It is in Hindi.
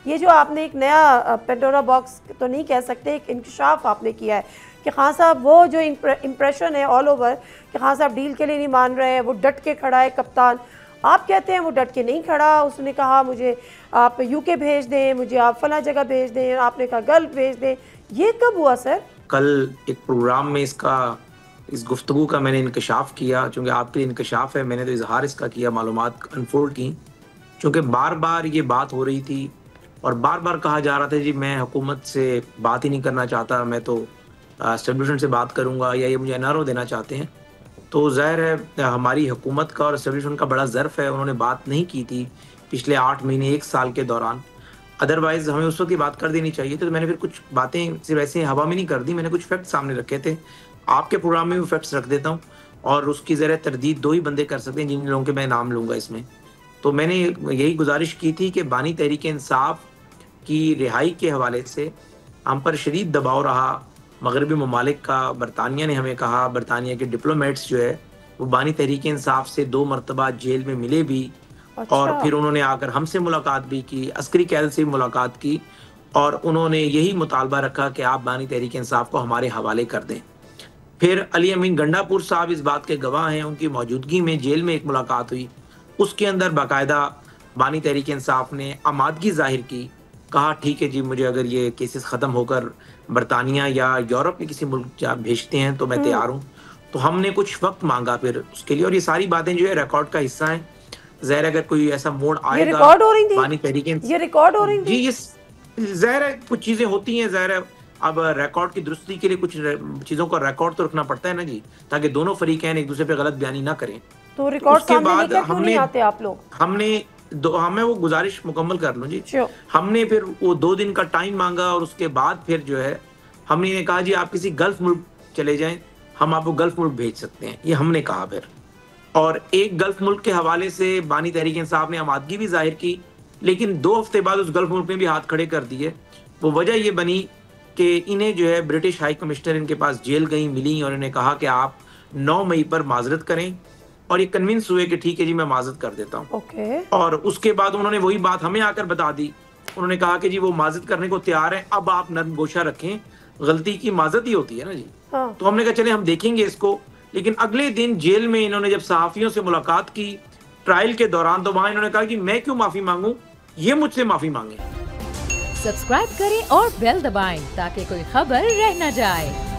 ये जो आपने एक नया पेंडोरा बॉक्स तो नहीं कह सकते, एक इंकशाफ आपने किया है कि खान साहब वो जो इम्प्रेशन है ऑल ओवर कि खान साहब डील के लिए नहीं मान रहे हैं, वो डट के खड़ा है कप्तान। आप कहते हैं वो डट के नहीं खड़ा, उसने कहा मुझे आप यूके भेज दें, मुझे आप फला जगह भेज दें, आपने कहा गल्फ भेज दें। ये कब हुआ सर? कल एक प्रोग्राम में इस गुफ्तगू का मैंने इंकशाफ किया, चूँकि आपके लिए इंकशाफ है, मैंने तो इजहार इसका किया, मालूमात अनफोल्ड की, चूँकि बार बार ये बात हो रही थी और बार बार कहा जा रहा था जी मैं हुकूमत से बात ही नहीं करना चाहता, मैं तो एस्टेब्लिशमेंट से बात करूँगा, या ये मुझे एनआरओ देना चाहते हैं। तो ज़ाहिर है हमारी हुकूमत का और एस्टेब्लिशमेंट का बड़ा ज़र्फ़ है, उन्होंने बात नहीं की थी पिछले 8 महीने 1 साल के दौरान। अदरवाइज़ हमें उस वक़्त ही बात कर देनी चाहिए थी। तो मैंने फिर कुछ बातें सिर्फ़ ऐसे हवा में नहीं कर दी, मैंने कुछ फैक्ट्स सामने रखे थे। आपके प्रोग्राम में भी फैक्ट्स रख देता हूँ और उसकी ज़रा तरदीद 2 ही बंदे कर सकते हैं जिन लोगों के मैं नाम लूँगा इसमें। तो मैंने यही गुज़ारिश की थी कि बानी तहरीक-ए-इंसाफ़ की रिहाई के हवाले से हम पर शदीद दबाव रहा मगरबी ममालिक का। बरतानिया ने हमें कहा, बरतानिया के डिप्लोमेट्स जो है वो बानी तहरीक-ए-इंसाफ़ से 2 मरतबा जेल में मिले भी और अच्छा। फिर उन्होंने आकर हमसे मुलाकात भी की, अस्करी क़यादत से भी मुलाकात की और उन्होंने यही मुतालबा रखा कि आप बानी तहरीक-ए-इंसाफ़ को हमारे हवाले कर दें। फिर अली अमीन गंडापुर साहब इस बात के गवाह हैं, उनकी मौजूदगी में जेल में एक मुलाकात हुई, उसके अंदर बाकायदा बानी तहरीक-ए-इंसाफ़ ने आमादगी ज़ाहिर की, कहा ठीक है जी, मुझे अगर ये केसेस ख़त्म होकर बरतानिया या यूरोप के किसी मुल्क भेजते हैं तो मैं तैयार हूँ। तो हमने कुछ वक़्त माँगा फिर उसके लिए और ये सारी बातें जो है रिकॉर्ड का हिस्सा हैं। ज़ाहिर है अगर कोई ऐसा मोड़ ये आएगा रिकॉर्ड हो रही थी? बानी तहरीक ये रिकॉर्ड हो रही जी, थी? ये ज़ाहिर है कुछ चीज़ें होती हैं, ज़ाहिर है अब रिकॉर्ड की दुरुस्ती के लिए कुछ चीज़ों का रिकॉर्ड तो रखना पड़ता है ना जी, ताकि दोनों फ़रीक़ैन एक दूसरे पे गलत बयानी ना करें। तो रिकॉर्ड उसके सामने बाद लेकर क्यों नहीं आते आप लोग? हमें वो गुज़ारिश मुकम्मल कर लूँ जी। श्योर। हमने फिर वो 2 दिन का टाइम माँगा और उसके बाद फिर जो है हमने कहा जी आप किसी गल्फ़ मुल्क चले जाएँ, हम आपको गल्फ़ मुल्क भेज सकते हैं, ये हमने कहा फिर। और एक गल्फ़ मुल्क के हवाले से बानी तहरीक-ए-इंसाफ़ ने आमादगी भी ज़ाहिर की, लेकिन 2 हफ़्ते बाद उस गल्फ़ मुल्क में भी हाथ खड़े कर दिए। वो वजह ये बनी कि इन्हें जो है ब्रिटिश हाई कमिश्नर इनके पास जेल गई, मिली और इन्हें कहा कि आप 9 मई पर माज़रत करें और ये कन्विंस हुए कि ठीक है जी मैं माज़रत कर देता हूँ। ओके। और उसके बाद उन्होंने वही बात हमें आकर बता दी। उन्होंने कहा कि जी वो माज़रत करने को तैयार हैं, अब आप नर्म गोशा रखें, गलती की माज़रत ही होती है ना जी। हाँ। तो हमने कहा चले हम देखेंगे इसको, लेकिन अगले दिन जेल में इन्होंने जब सहाफ़ियों से मुलाकात की ट्रायल के दौरान, तो वहाँ इन्होंने कहा कि मैं क्यों माफ़ी माँगूँ, ये मुझसे माफ़ी माँगे। सब्सक्राइब करें और बेल दबाएं ताकि कोई खबर रह न जाए।